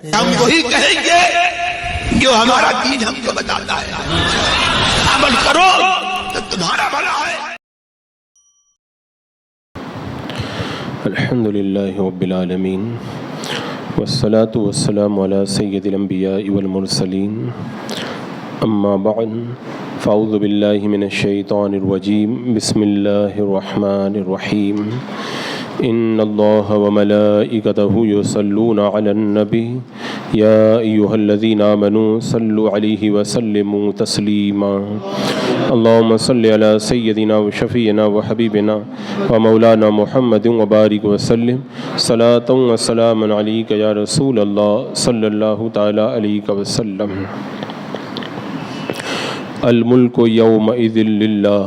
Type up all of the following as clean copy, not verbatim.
ہم وہی کہیں گے جو ہمارا دین ہم کو بتاتا ہے، عمل کرو تو تمہارا بھلا ہے۔ الحمد للہ رب العالمین والصلاة والسلام علی سید الانبیاء والمرسلین، اما بعد فاعوذ باللہ من الشیطان الرجیم، بسم اللہ الرحمن الرحیم، ان اللہ وملائکتہ یصلون علی النبی یا ایہا الذین آمنوا صلوا علیہ وسلموا تسلیما، اللہم صلی علی سیدنا وشفیعنا وحبیبنا ومولانا محمد وبارک وسلم صلاۃ وسلام علیک یا رسول اللہ صلی اللہ تعالی علیہ وسلم۔ الملک یومئذ للہ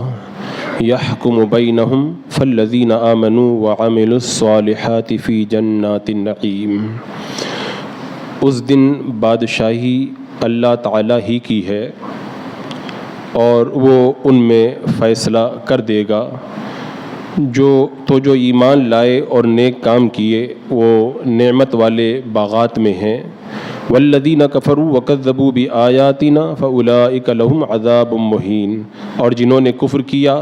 یحکم بینہم فالذین آمنوا وعملوا الصالحات فی جنات النعیم۔ اس دن بادشاہی اللہ تعالیٰ ہی کی ہے اور وہ ان میں فیصلہ کر دے گا۔ جو ایمان لائے اور نیک کام کیے وہ نعمت والے باغات میں ہیں۔ والذین کفروا وکذبوا بآیاتنا فاولئک لہم عذاب مہین، اور جنہوں نے کفر کیا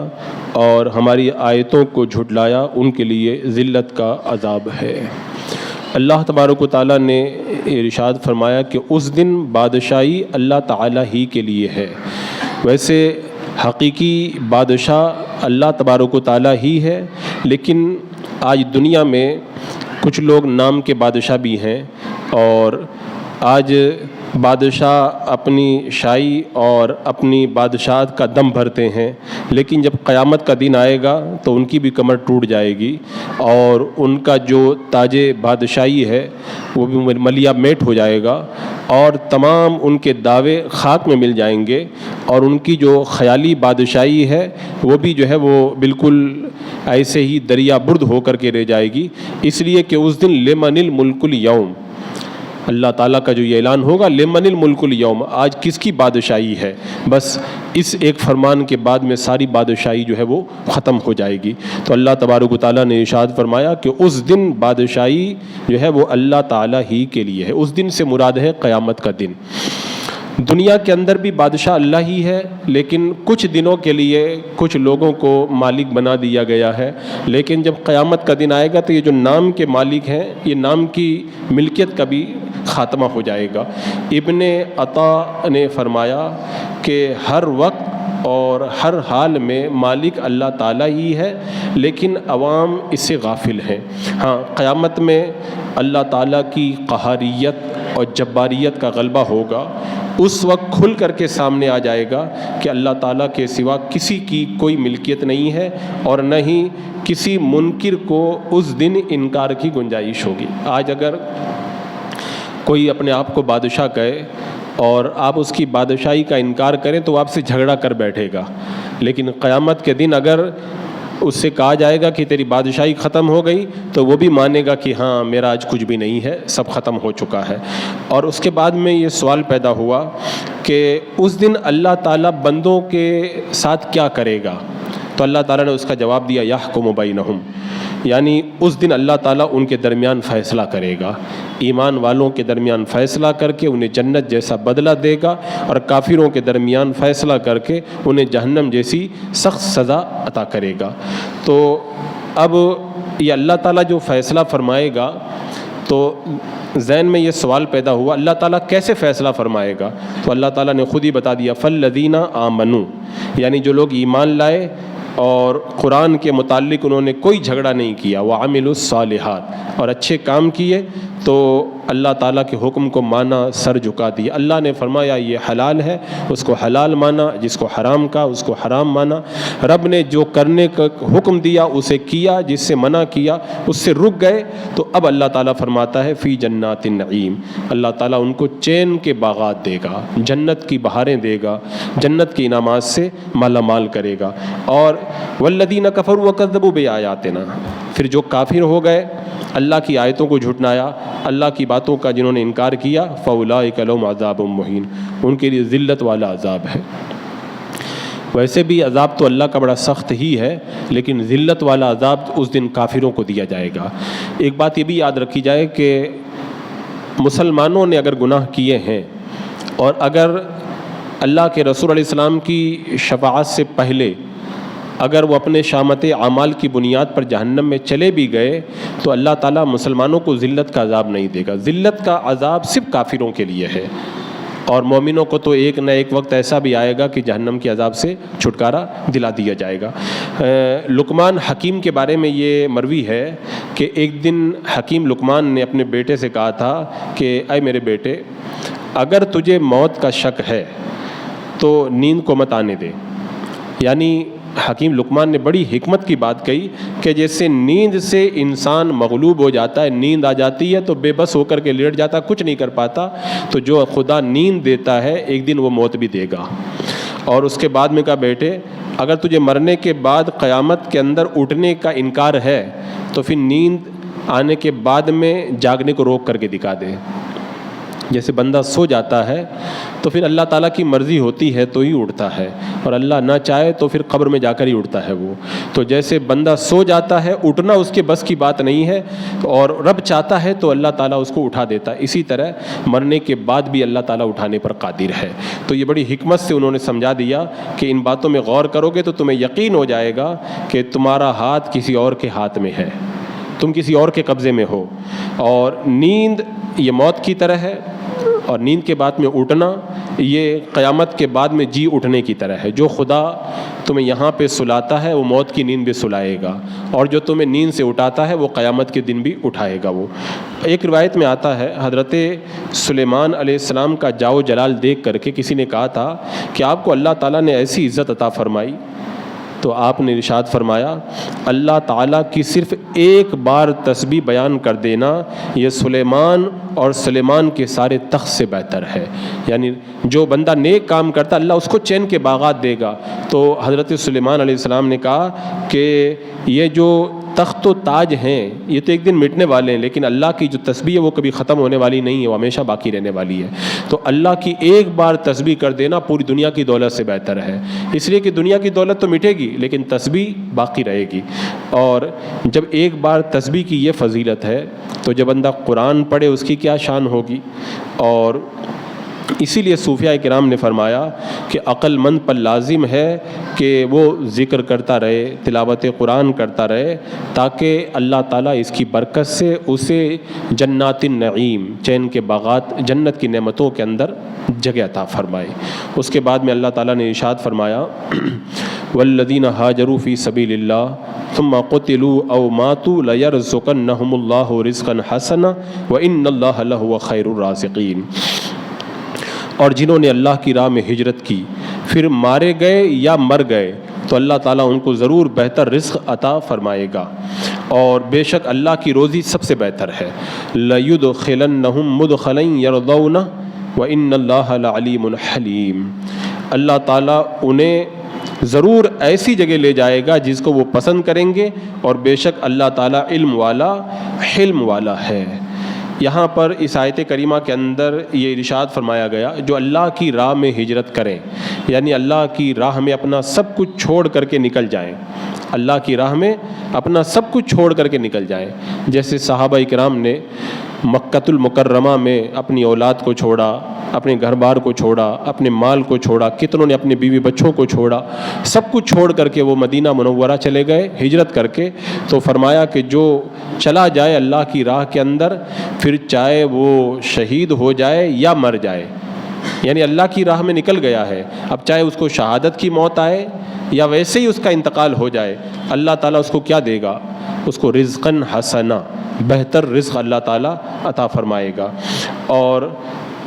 اور ہماری آیتوں کو جھٹلایا ان کے لیے ذلت کا عذاب ہے۔ اللہ تبارک و تعالیٰ نے ارشاد فرمایا کہ اس دن بادشاہی اللہ تعالیٰ ہی کے لیے ہے۔ ویسے حقیقی بادشاہ اللہ تبارک و تعالیٰ ہی ہے، لیکن آج دنیا میں کچھ لوگ نام کے بادشاہ بھی ہیں، اور آج بادشاہ اپنی شاہی اور اپنی بادشاہت کا دم بھرتے ہیں، لیکن جب قیامت کا دن آئے گا تو ان کی بھی کمر ٹوٹ جائے گی اور ان کا جو تاج بادشاہی ہے وہ بھی ملیا میٹ ہو جائے گا، اور تمام ان کے دعوے خاک میں مل جائیں گے، اور ان کی جو خیالی بادشاہی ہے وہ بھی جو ہے وہ بالکل ایسے ہی دریا برد ہو کر کے رہ جائے گی۔ اس لیے کہ اس دن لمن الملک اليوم، اللہ تعالیٰ کا جو یہ اعلان ہوگا لمن الملک اليوم، آج کس کی بادشاہی ہے، بس اس ایک فرمان کے بعد میں ساری بادشاہی جو ہے وہ ختم ہو جائے گی۔ تو اللہ تبارک و تعالیٰ نے ارشاد فرمایا کہ اس دن بادشاہی جو ہے وہ اللہ تعالیٰ ہی کے لیے ہے۔ اس دن سے مراد ہے قیامت کا دن۔ دنیا کے اندر بھی بادشاہ اللہ ہی ہے، لیکن کچھ دنوں کے لیے کچھ لوگوں کو مالک بنا دیا گیا ہے، لیکن جب قیامت کا دن آئے گا تو یہ جو نام کے مالک ہیں، یہ نام کی ملکیت کا بھی خاتمہ ہو جائے گا۔ ابن عطا نے فرمایا کہ ہر وقت اور ہر حال میں مالک اللہ تعالیٰ ہی ہے، لیکن عوام اس سے غافل ہیں۔ ہاں، قیامت میں اللہ تعالیٰ کی قہاریت اور جباریت کا غلبہ ہوگا۔ اس وقت کھل کر کے سامنے آ جائے گا کہ اللہ تعالیٰ کے سوا کسی کی کوئی ملکیت نہیں ہے، اور نہ ہی کسی منکر کو اس دن انکار کی گنجائش ہوگی۔ آج اگر کوئی اپنے آپ کو بادشاہ کہے اور آپ اس کی بادشاہی کا انکار کریں تو وہ آپ سے جھگڑا کر بیٹھے گا، لیکن قیامت کے دن اگر اس سے کہا جائے گا کہ تیری بادشاہی ختم ہو گئی تو وہ بھی مانے گا کہ ہاں میرا آج کچھ بھی نہیں ہے، سب ختم ہو چکا ہے۔ اور اس کے بعد میں یہ سوال پیدا ہوا کہ اس دن اللہ تعالیٰ بندوں کے ساتھ کیا کرے گا؟ تو اللہ تعالیٰ نے اس کا جواب دیا یحکم بینہم، یعنی اس دن اللہ تعالیٰ ان کے درمیان فیصلہ کرے گا، ایمان والوں کے درمیان فیصلہ کر کے انہیں جنت جیسا بدلہ دے گا، اور کافروں کے درمیان فیصلہ کر کے انہیں جہنم جیسی سخت سزا عطا کرے گا۔ تو اب یہ اللہ تعالیٰ جو فیصلہ فرمائے گا، تو ذہن میں یہ سوال پیدا ہوا اللہ تعالیٰ کیسے فیصلہ فرمائے گا؟ تو اللہ تعالیٰ نے خود ہی بتا دیا فالذین آمنوا، یعنی جو لوگ ایمان لائے اور قرآن کے متعلق انہوں نے کوئی جھگڑا نہیں کیا، وعملوا الصالحات، اور اچھے کام کیے، تو اللہ تعالیٰ کے حکم کو مانا، سر جھکا دیا۔ اللہ نے فرمایا یہ حلال ہے، اس کو حلال مانا، جس کو حرام کہا اس کو حرام مانا۔ رب نے جو کرنے کا حکم دیا اسے کیا، جس سے منع کیا اس سے رک گئے، تو اب اللہ تعالیٰ فرماتا ہے فی جنات النعیم، اللہ تعالیٰ ان کو چین کے باغات دے گا، جنت کی بہاریں دے گا، جنت کی انعامات سے مالا مال کرے گا۔ اور والذین کفروا وکذبوا بآیاتنا، پھر جو کافر ہو گئے، اللہ کی آیتوں کو جھٹلایا، اللہ کی باتوں کا جنہوں نے انکار کیا، فاولئک لہم عذاب مہین، ان کے لیے ذلت والا عذاب ہے۔ ویسے بھی عذاب تو اللہ کا بڑا سخت ہی ہے، لیکن ذلت والا عذاب اس دن کافروں کو دیا جائے گا۔ ایک بات یہ بھی یاد رکھی جائے کہ مسلمانوں نے اگر گناہ کیے ہیں اور اگر اللہ کے رسول علیہ السلام کی شفاعت سے پہلے اگر وہ اپنے شامت اعمال کی بنیاد پر جہنم میں چلے بھی گئے تو اللہ تعالیٰ مسلمانوں کو ذلت کا عذاب نہیں دے گا. ذلت کا عذاب صرف کافروں کے لیے ہے، اور مومنوں کو تو ایک نہ ایک وقت ایسا بھی آئے گا کہ جہنم کے عذاب سے چھٹکارا دلا دیا جائے گا. لقمان حکیم کے بارے میں یہ مروی ہے کہ ایک دن حکیم لقمان نے اپنے بیٹے سے کہا تھا کہ اے میرے بیٹے، اگر تجھے موت کا شک ہے تو نیند کو مت آنے دے. یعنی حکیم لقمان نے بڑی حکمت کی بات کہی کہ جیسے نیند سے انسان مغلوب ہو جاتا ہے، نیند آ جاتی ہے تو بے بس ہو کر کے لیٹ جاتا، کچھ نہیں کر پاتا، تو جو خدا نیند دیتا ہے ایک دن وہ موت بھی دے گا. اور اس کے بعد میں کہا بیٹے، اگر تجھے مرنے کے بعد قیامت کے اندر اٹھنے کا انکار ہے تو پھر نیند آنے کے بعد میں جاگنے کو روک کر کے دکھا دے. جیسے بندہ سو جاتا ہے تو پھر اللہ تعالیٰ کی مرضی ہوتی ہے تو ہی اٹھتا ہے، اور اللہ نہ چاہے تو پھر قبر میں جا کر ہی اٹھتا ہے وہ. تو جیسے بندہ سو جاتا ہے، اٹھنا اس کے بس کی بات نہیں ہے، اور رب چاہتا ہے تو اللہ تعالیٰ اس کو اٹھا دیتا ہے. اسی طرح مرنے کے بعد بھی اللہ تعالیٰ اٹھانے پر قادر ہے. تو یہ بڑی حکمت سے انہوں نے سمجھا دیا کہ ان باتوں میں غور کرو گے تو تمہیں یقین ہو جائے گا کہ تمہارا ہاتھ کسی اور کے ہاتھ میں ہے، تم کسی اور کے قبضے میں ہو. اور نیند یہ موت کی طرح ہے، اور نیند کے بعد میں اٹھنا یہ قیامت کے بعد میں جی اٹھنے کی طرح ہے. جو خدا تمہیں یہاں پہ سلاتا ہے وہ موت کی نیند بھی سلائے گا، اور جو تمہیں نیند سے اٹھاتا ہے وہ قیامت کے دن بھی اٹھائے گا. وہ ایک روایت میں آتا ہے حضرت سلیمان علیہ السلام کا جاؤ جلال دیکھ کر کے کسی نے کہا تھا کہ آپ کو اللہ تعالیٰ نے ایسی عزت عطا فرمائی، تو آپ نے ارشاد فرمایا اللہ تعالیٰ کی صرف ایک بار تسبیح بیان کر دینا یہ سلیمان اور سلیمان کے سارے تخت سے بہتر ہے. یعنی جو بندہ نیک کام کرتا اللہ اس کو چین کے باغات دے گا. تو حضرت سلیمان علیہ السلام نے کہا کہ یہ جو تخت و تاج ہیں یہ تو ایک دن مٹنے والے ہیں، لیکن اللہ کی جو تسبیح ہے وہ کبھی ختم ہونے والی نہیں ہے، وہ ہمیشہ باقی رہنے والی ہے. تو اللہ کی ایک بار تسبیح کر دینا پوری دنیا کی دولت سے بہتر ہے، اس لیے کہ دنیا کی دولت تو مٹے گی لیکن تسبیح باقی رہے گی. اور جب ایک بار تسبیح کی یہ فضیلت ہے تو جب بندہ قرآن پڑھے اس کی کیا شان ہوگی. اور اسی لیے صوفیاء کرام نے فرمایا کہ عقل مند پر لازم ہے کہ وہ ذکر کرتا رہے، تلاوت قرآن کرتا رہے، تاکہ اللہ تعالیٰ اس کی برکت سے اسے جنات النعیم، چین کے باغات، جنت کی نعمتوں کے اندر جگہ عطا فرمائے. اس کے بعد میں اللہ تعالیٰ نے ارشاد فرمایا والذین ہاجروا فی سبیل اللہ ثم قتلوا او ماتوا لیرزقنہم اللہ رزقا حسنا وان اللہ لہو خیر الرازقین. اور جنہوں نے اللہ کی راہ میں ہجرت کی پھر مارے گئے یا مر گئے تو اللہ تعالیٰ ان کو ضرور بہتر رزق عطا فرمائے گا، اور بے شک اللہ کی روزی سب سے بہتر ہے. لَيُدْخِلَنَّهُمْ مُدْخَلًا يَرْضَوْنَهُ وَإِنَّ اللَّهَ لَعَلِيمٌ حَلِيمٌ. اللہ تعالیٰ انہیں ضرور ایسی جگہ لے جائے گا جس کو وہ پسند کریں گے، اور بے شک اللہ تعالیٰ علم والا حلم والا ہے. یہاں پر اس آیت کریمہ کے اندر یہ ارشاد فرمایا گیا جو اللہ کی راہ میں ہجرت کریں، یعنی اللہ کی راہ میں اپنا سب کچھ چھوڑ کر کے نکل جائیں، اللہ کی راہ میں اپنا سب کچھ چھوڑ کر کے نکل جائیں. جیسے صحابہ کرام نے مکۃ المکرمہ میں اپنی اولاد کو چھوڑا، اپنے گھر بار کو چھوڑا، اپنے مال کو چھوڑا، کتنوں نے اپنے بیوی بچوں کو چھوڑا، سب کچھ چھوڑ کر کے وہ مدینہ منورہ چلے گئے ہجرت کر کے. تو فرمایا کہ جو چلا جائے اللہ کی راہ کے اندر، پھر چاہے وہ شہید ہو جائے یا مر جائے، یعنی اللہ کی راہ میں نکل گیا ہے، اب چاہے اس کو شہادت کی موت آئے یا ویسے ہی اس کا انتقال ہو جائے، اللہ تعالیٰ اس کو کیا دے گا؟ اس کو رزقاً حسنا، بہتر رزق اللہ تعالیٰ عطا فرمائے گا. اور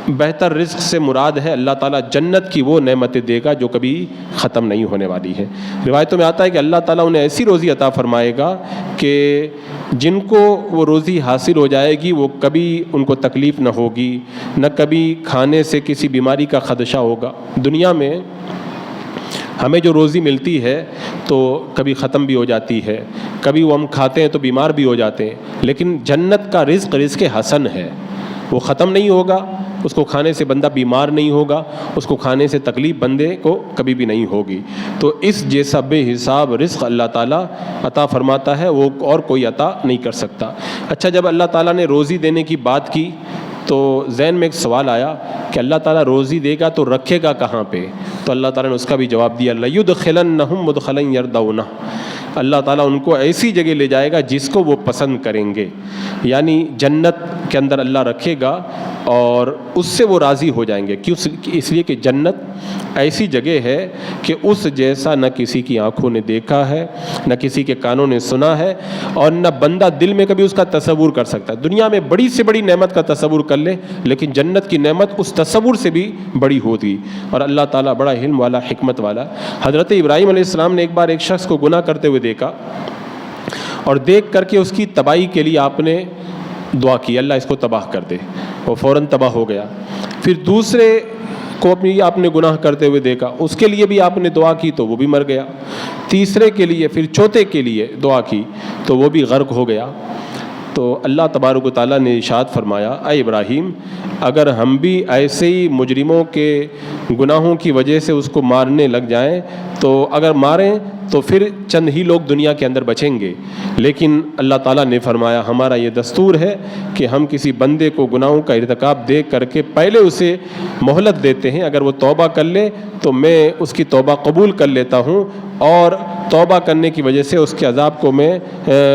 بہتر رزق سے مراد ہے اللہ تعالیٰ جنت کی وہ نعمتیں دے گا جو کبھی ختم نہیں ہونے والی ہے. روایتوں میں آتا ہے کہ اللہ تعالیٰ انہیں ایسی روزی عطا فرمائے گا کہ جن کو وہ روزی حاصل ہو جائے گی وہ کبھی ان کو تکلیف نہ ہوگی، نہ کبھی کھانے سے کسی بیماری کا خدشہ ہوگا. دنیا میں ہمیں جو روزی ملتی ہے تو کبھی ختم بھی ہو جاتی ہے، کبھی وہ ہم کھاتے ہیں تو بیمار بھی ہو جاتے ہیں، لیکن جنت کا رزق رزق حسن ہے، وہ ختم نہیں ہوگا، اس کو کھانے سے بندہ بیمار نہیں ہوگا، اس کو کھانے سے تکلیف بندے کو کبھی بھی نہیں ہوگی. تو اس جیسا بے حساب رزق اللہ تعالیٰ عطا فرماتا ہے، وہ اور کوئی عطا نہیں کر سکتا. اچھا، جب اللہ تعالیٰ نے روزی دینے کی بات کی تو ذہن میں ایک سوال آیا کہ اللہ تعالیٰ روزی دے گا تو رکھے گا کہاں پہ؟ تو اللہ تعالیٰ نے اس کا بھی جواب دیا، لَيُدْخِلَنَّهُمْ مُدْخَلًا يَرْضَوْنَهُ، اللہ تعالیٰ ان کو ایسی جگہ لے جائے گا جس کو وہ پسند کریں گے، یعنی جنت کے اندر اللہ رکھے گا اور اس سے وہ راضی ہو جائیں گے۔ کیوں؟ اس لیے کہ جنت ایسی جگہ ہے کہ اس جیسا نہ کسی کی آنکھوں نے دیکھا ہے، نہ کسی کے کانوں نے سنا ہے، اور نہ بندہ دل میں کبھی اس کا تصور کر سکتا ہے۔ دنیا میں بڑی سے بڑی نعمت کا تصور کر لے، لیکن جنت کی نعمت اس تصور سے بھی بڑی ہوگی، اور اللہ تعالیٰ بڑا علم والا، حکمت والا۔ حضرت ابراہیم علیہ السلام نے ایک بار ایک شخص کو گناہ کرتے ہوئے دیکھا، اور دیکھ کر کے اس کی تباہی کے لیے آپ نے دعا کی، اللہ اس کو تباہ کر دے، وہ فوراً تباہ ہو گیا۔ پھر دوسرے کو اپنی آپ نے گناہ کرتے ہوئے دیکھا، اس کے لیے بھی آپ نے دعا کی تو وہ بھی مر گیا۔ تیسرے کے لیے، پھر چوتھے کے لیے دعا کی تو وہ بھی غرق ہو گیا۔ تو اللہ تبارک و تعالیٰ نے ارشاد فرمایا، اے ابراہیم، اگر ہم بھی ایسے ہی مجرموں کے گناہوں کی وجہ سے اس کو مارنے لگ جائیں تو اگر ماریں تو پھر چند ہی لوگ دنیا کے اندر بچیں گے، لیکن اللہ تعالیٰ نے فرمایا ہمارا یہ دستور ہے کہ ہم کسی بندے کو گناہوں کا ارتکاب دیکھ کر کے پہلے اسے مہلت دیتے ہیں، اگر وہ توبہ کر لے تو میں اس کی توبہ قبول کر لیتا ہوں، اور توبہ کرنے کی وجہ سے اس کے عذاب کو میں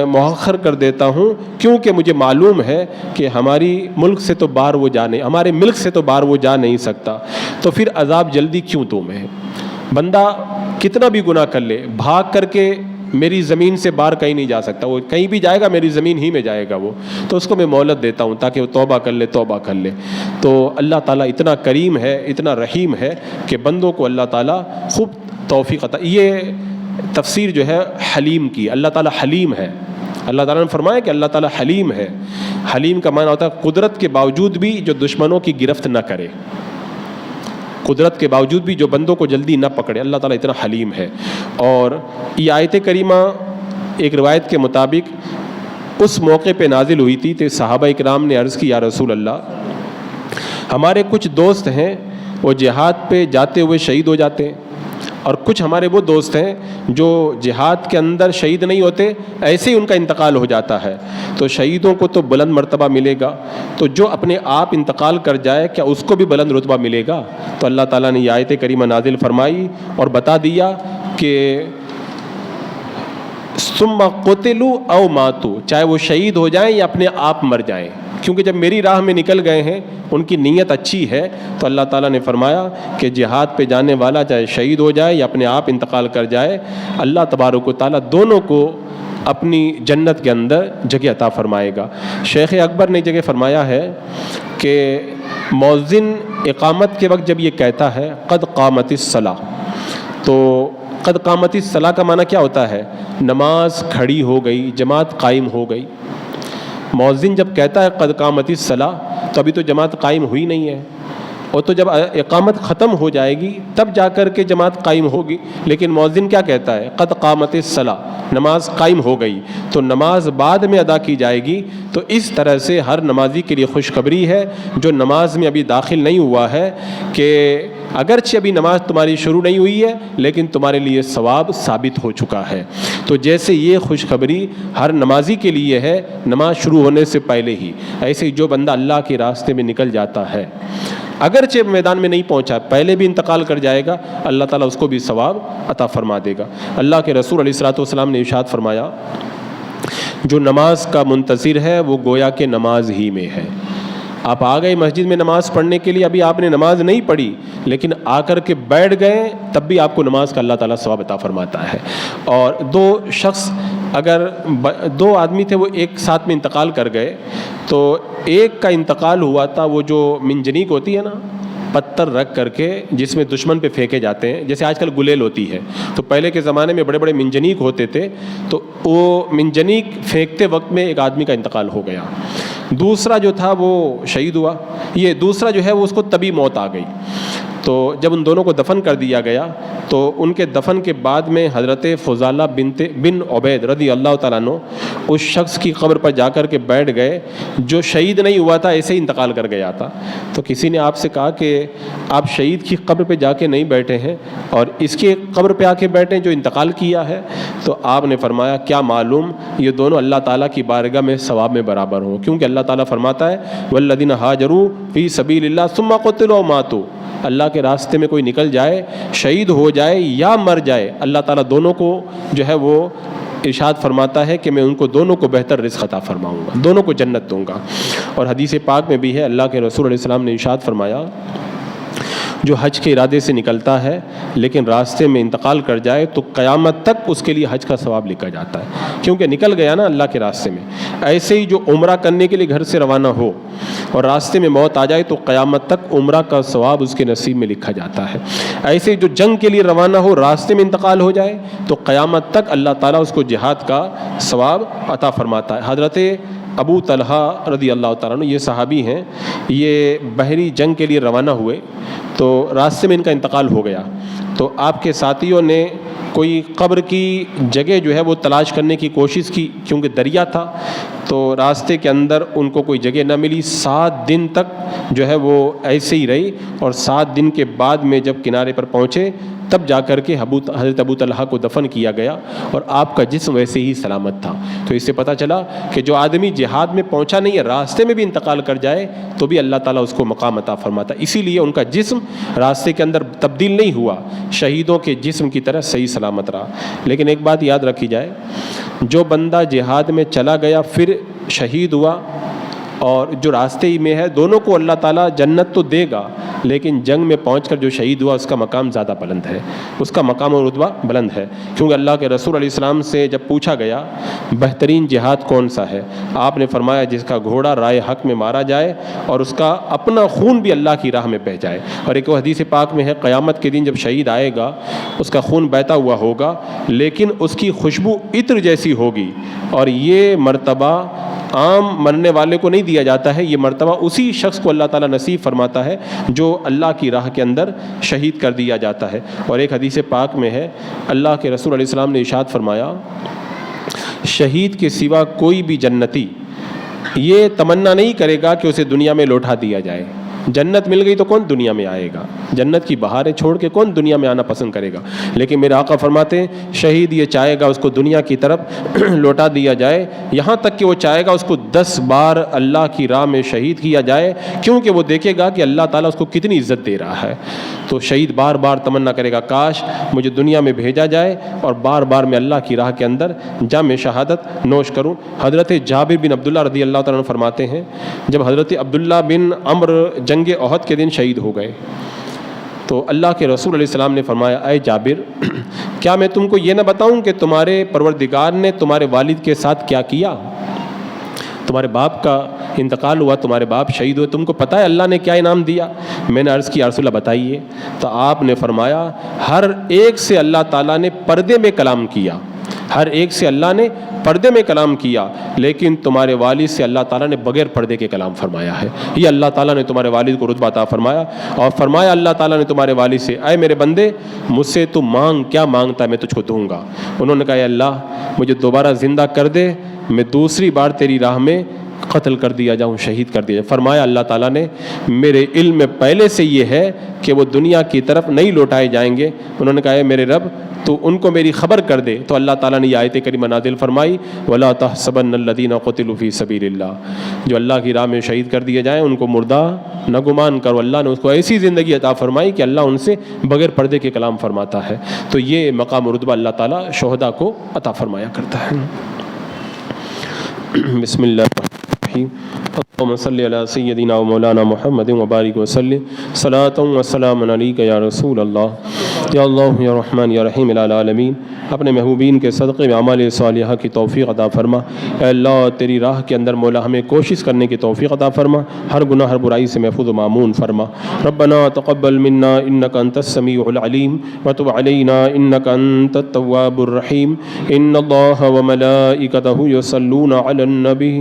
مؤخر کر دیتا ہوں، کیونکہ مجھے معلوم ہے کہ ہماری ملک سے تو باہر وہ جا نہیں، ہمارے ملک سے تو باہر وہ جا نہیں سکتا، تو پھر عذاب جلدی کیوں دوں میں؟ بندہ کتنا بھی گناہ کر لے، بھاگ کر کے میری زمین سے باہر کہیں نہیں جا سکتا، وہ کہیں بھی جائے گا میری زمین ہی میں جائے گا وہ، تو اس کو میں مہلت دیتا ہوں تاکہ وہ توبہ کر لے۔ تو اللہ تعالیٰ اتنا کریم ہے، اتنا رحیم ہے کہ بندوں کو اللہ تعالیٰ خوب توفیق عطا۔ یہ تفسیر جو ہے حلیم کی، اللہ تعالیٰ حلیم ہے۔ اللہ تعالیٰ نے فرمایا کہ اللہ تعالیٰ حلیم ہے۔ حلیم کا معنی ہوتا ہے قدرت کے باوجود بھی جو دشمنوں کی گرفت نہ کرے، قدرت کے باوجود بھی جو بندوں کو جلدی نہ پکڑے، اللہ تعالیٰ اتنا حلیم ہے۔ اور یہ آیت کریمہ ایک روایت کے مطابق اس موقع پہ نازل ہوئی تھی کہ صحابہ اکرام نے عرض کی، یا رسول اللہ، ہمارے کچھ دوست ہیں وہ جہاد پہ جاتے ہوئے شہید ہو جاتے ہیں، اور کچھ ہمارے وہ دوست ہیں جو جہاد کے اندر شہید نہیں ہوتے، ایسے ہی ان کا انتقال ہو جاتا ہے، تو شہیدوں کو تو بلند مرتبہ ملے گا، تو جو اپنے آپ انتقال کر جائے کیا اس کو بھی بلند رتبہ ملے گا؟ تو اللہ تعالیٰ نے یہ آیت کریمہ نازل فرمائی اور بتا دیا کہ ثم قتلوا او ماتوا، چاہے وہ شہید ہو جائیں یا اپنے آپ مر جائیں، کیونکہ جب میری راہ میں نکل گئے ہیں، ان کی نیت اچھی ہے، تو اللہ تعالیٰ نے فرمایا کہ جہاد پہ جانے والا چاہے شہید ہو جائے یا اپنے آپ انتقال کر جائے، اللہ تبارک و تعالیٰ دونوں کو اپنی جنت کے اندر جگہ عطا فرمائے گا۔ شیخ اکبر نے جگہ فرمایا ہے کہ مؤذن اقامت کے وقت جب یہ کہتا ہے قد قامت الصلاۃ، تو قد قامت الصلاۃ کا معنی کیا ہوتا ہے؟ نماز کھڑی ہو گئی، جماعت قائم ہو گئی۔ مؤذن جب کہتا ہے قد قامت الصلاۃ تو ابھی تو جماعت قائم ہوئی نہیں ہے، اور تو جب اقامت ختم ہو جائے گی تب جا کر کے جماعت قائم ہوگی، لیکن مؤذن کیا کہتا ہے؟ قد قامت الصلاۃ، نماز قائم ہو گئی، تو نماز بعد میں ادا کی جائے گی۔ تو اس طرح سے ہر نمازی کے لیے خوشخبری ہے جو نماز میں ابھی داخل نہیں ہوا ہے کہ اگرچہ ابھی نماز تمہاری شروع نہیں ہوئی ہے لیکن تمہارے لیے ثواب ثابت ہو چکا ہے۔ تو جیسے یہ خوشخبری ہر نمازی کے لیے ہے نماز شروع ہونے سے پہلے ہی، ایسے ہی جو بندہ اللہ کے راستے میں نکل جاتا ہے، اگرچہ میدان میں نہیں پہنچا، پہلے بھی انتقال کر جائے گا، اللہ تعالیٰ اس کو بھی ثواب عطا فرما دے گا۔ اللہ کے رسول علیہ الصلوۃ والسلام نے ارشاد فرمایا، جو نماز کا منتظر ہے وہ گویا کہ نماز ہی میں ہے۔ آپ آ گئے مسجد میں نماز پڑھنے کے لیے، ابھی آپ نے نماز نہیں پڑھی لیکن آ کر کے بیٹھ گئے، تب بھی آپ کو نماز کا اللہ تعالیٰ ثواب عطا فرماتا ہے۔ اور دو آدمی تھے، وہ ایک ساتھ میں انتقال کر گئے، تو ایک کا انتقال ہوا تھا، وہ جو منجنیق ہوتی ہے نا، پتھر رکھ کر کے جس میں دشمن پہ پھینکے جاتے ہیں، جیسے آج کل گلیل ہوتی ہے، تو پہلے کے زمانے میں بڑے بڑے منجنیق ہوتے تھے، تو وہ منجنیق پھینکتے وقت میں ایک آدمی کا انتقال ہو گیا، دوسرا جو تھا وہ شہید ہوا، یہ دوسرا جو ہے وہ اس کو طبی موت آ گئی۔ تو جب ان دونوں کو دفن کر دیا گیا تو ان کے دفن کے بعد میں حضرت فضالہ بن عبید رضی اللہ تعالیٰ عنہ اس شخص کی قبر پر جا کر کے بیٹھ گئے جو شہید نہیں ہوا تھا، ایسے ہی انتقال کر گیا تھا۔ تو کسی نے آپ سے کہا کہ آپ شہید کی قبر پہ جا کے نہیں بیٹھے ہیں اور اس کی قبر پہ آ کے بیٹھے جو انتقال کیا ہے، تو آپ نے فرمایا کیا معلوم یہ دونوں اللہ تعالیٰ کی بارگاہ میں ثواب میں برابر ہوں، کیونکہ اللہ تعالیٰ فرماتا ہے والذین ہاجروا فی سبیل اللہ ثم قتلوا وماتوا، اللہ کے راستے میں کوئی نکل جائے، شہید ہو جائے یا مر جائے، اللہ تعالیٰ دونوں کو جو ہے وہ ارشاد فرماتا ہے کہ میں ان کو دونوں کو بہتر رزق عطا فرماؤں گا، دونوں کو جنت دوں گا۔ اور حدیث پاک میں بھی ہے، اللہ کے رسول علیہ السلام نے ارشاد فرمایا جو حج کے ارادے سے نکلتا ہے لیکن راستے میں انتقال کر جائے تو قیامت تک اس کے لیے حج کا ثواب لکھا جاتا ہے، کیونکہ نکل گیا نا اللہ کے راستے میں۔ ایسے ہی جو عمرہ کرنے کے لیے گھر سے روانہ ہو اور راستے میں موت آ جائے تو قیامت تک عمرہ کا ثواب اس کے نصیب میں لکھا جاتا ہے۔ ایسے ہی جو جنگ کے لیے روانہ ہو، راستے میں انتقال ہو جائے تو قیامت تک اللہ تعالیٰ اس کو جہاد کا ثواب عطا فرماتا ہے۔ حضرت ابو طلحہ رضی اللہ تعالیٰ عنہ یہ صحابی ہیں، یہ بحری جنگ کے لیے روانہ ہوئے تو راستے میں ان کا انتقال ہو گیا، تو آپ کے ساتھیوں نے کوئی قبر کی جگہ جو ہے وہ تلاش کرنے کی کوشش کی، کیونکہ دریا تھا تو راستے کے اندر ان کو کوئی جگہ نہ ملی۔ 7 دن تک جو ہے وہ ایسے ہی رہی، اور 7 دن کے بعد میں جب کنارے پر پہنچے تب جا کر کے حضرت ابو طلحہ کو دفن کیا گیا، اور آپ کا جسم ویسے ہی سلامت تھا۔ تو اس سے پتہ چلا کہ جو آدمی جہاد میں پہنچا نہیں ہے، راستے میں بھی انتقال کر جائے تو بھی اللہ تعالیٰ اس کو مقام عطا فرماتا ہے، اسی لیے ان کا جسم راستے کے اندر تبدیل نہیں ہوا، شہیدوں کے جسم کی طرح صحیح سلامت رہا۔ لیکن ایک بات یاد رکھی جائے، جو بندہ جہاد میں چلا گیا پھر شہید ہوا اور جو راستے ہی میں ہے، دونوں کو اللہ تعالیٰ جنت تو دے گا، لیکن جنگ میں پہنچ کر جو شہید ہوا اس کا مقام زیادہ بلند ہے، اس کا مقام اور رتبہ بلند ہے، کیونکہ اللہ کے رسول علیہ السلام سے جب پوچھا گیا بہترین جہاد کون سا ہے، آپ نے فرمایا جس کا گھوڑا رائے حق میں مارا جائے اور اس کا اپنا خون بھی اللہ کی راہ میں بہہ جائے۔ اور ایک حدیث پاک میں ہے قیامت کے دن جب شہید آئے گا اس کا خون بہتا ہوا ہوگا لیکن اس کی خوشبو عطر جیسی ہوگی، اور یہ مرتبہ عام مرنے والے کو نہیں دیا جاتا ہے، یہ مرتبہ اسی شخص کو اللہ تعالیٰ نصیب فرماتا ہے جو اللہ کی راہ کے اندر شہید کر دیا جاتا ہے۔ اور ایک حدیث پاک میں ہے اللہ کے رسول علیہ السلام نے ارشاد فرمایا شہید کے سوا کوئی بھی جنتی یہ تمنا نہیں کرے گا کہ اسے دنیا میں لوٹا دیا جائے۔ جنت مل گئی تو کون دنیا میں آئے گا، جنت کی بہاریں چھوڑ کے کون دنیا میں آنا پسند کرے گا، لیکن میرے آقا فرماتے ہیں شہید یہ چاہے گا اس کو دنیا کی طرف لوٹا دیا جائے، یہاں تک کہ وہ چاہے گا اس کو 10 بار اللہ کی راہ میں شہید کیا جائے، کیونکہ وہ دیکھے گا کہ اللہ تعالیٰ اس کو کتنی عزت دے رہا ہے۔ تو شہید بار بار تمنا کرے گا کاش مجھے دنیا میں بھیجا جائے اور بار بار میں اللہ کی راہ کے اندر جام شہادت نوش کروں۔ حضرت جابر بن عبداللہ رضی اللہ تعالیٰ عنہ فرماتے ہیں جب حضرت عبداللہ بن عمر جنگ احد کے دن شہید ہو گئے تو اللہ کے رسول علیہ السلام نے فرمایا اے جابر کیا میں تم کو یہ نہ بتاؤں کہ تمہارے پروردگار نے تمہارے والد کے ساتھ کیا کیا؟ تمہارے باپ کا انتقال ہوا، تمہارے باپ شہید ہوئے، تم کو پتہ ہے اللہ نے کیا انعام دیا؟ میں نے عرض کی یا رسول اللہ بتائیے، تو آپ نے فرمایا ہر ایک سے اللہ تعالیٰ نے پردے میں کلام کیا، ہر ایک سے اللہ نے پردے میں کلام کیا، لیکن تمہارے والد سے اللہ تعالیٰ نے بغیر پردے کے کلام فرمایا ہے۔ یہ اللہ تعالیٰ نے تمہارے والد کو رتبہ عطا فرمایا، اور فرمایا اللہ تعالیٰ نے تمہارے والد سے اے میرے بندے مجھ سے تو مانگ، کیا مانگتا ہے میں تجھ کو دوں گا۔ انہوں نے کہا اے اللہ مجھے دوبارہ زندہ کر دے، میں دوسری بار تیری راہ میں قتل کر دیا جاؤں، شہید کر دیا جاؤں۔ فرمایا اللہ تعالیٰ نے میرے علم میں پہلے سے یہ ہے کہ وہ دنیا کی طرف نہیں لوٹائے جائیں گے۔ انہوں نے کہا اے میرے رب تو ان کو میری خبر کر دے، تو اللہ تعالیٰ نے یہ آیت کریمہ نازل فرمائی وَلَا تَحْسَبَنَّ الَّذِينَ قُتِلُوا فِي سَبِيلِ اللَّهِ، جو اللہ کی راہ میں شہید کر دیے جائیں ان کو مردہ نہ گمان کرو، اللہ نے اس کو ایسی زندگی عطا فرمائی کہ اللہ ان سے بغیر پردے کے کلام فرماتا ہے۔ تو یہ مقام و رتبہ اللہ تعالیٰ شہداء کو عطا فرمایا کرتا ہے۔ بسم اللہ اللهم صل على سيدنا ومولانا محمد وبارك وسلم صلاة وسلام عليك يا رسول اللہ یا اللہ یا رحمان یا رحیم العالمین۔ اپنے محبوبین کے صدقے میں اعمال صالحہ کی توفیق عطا فرما۔ اے اللہ تیری راہ کے اندر مولا ہمیں کوشش کرنے کی توفیق عطا فرما، ہر گناہ ہر برائی سے محفوظ و معمون فرما۔ ربنا تقبل منا انك انت السميع العليم وتب علينا انك انت التواب الرحيم۔ ان الله وملائكته يصلون على النبي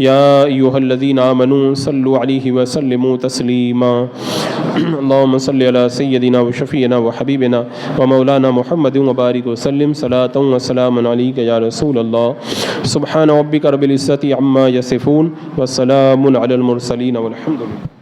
يا أيها الذين آمنوا صلوا عليه وسلموا تسليما اللهم صل على سيدنا وشفينا وحبيبنا ومولانا محمد وبارك وسلم صلاة وسلام عليك يا رسول الله سبحان ربك رب العزة عما يصفون والسلام على المرسلين والحمد لله.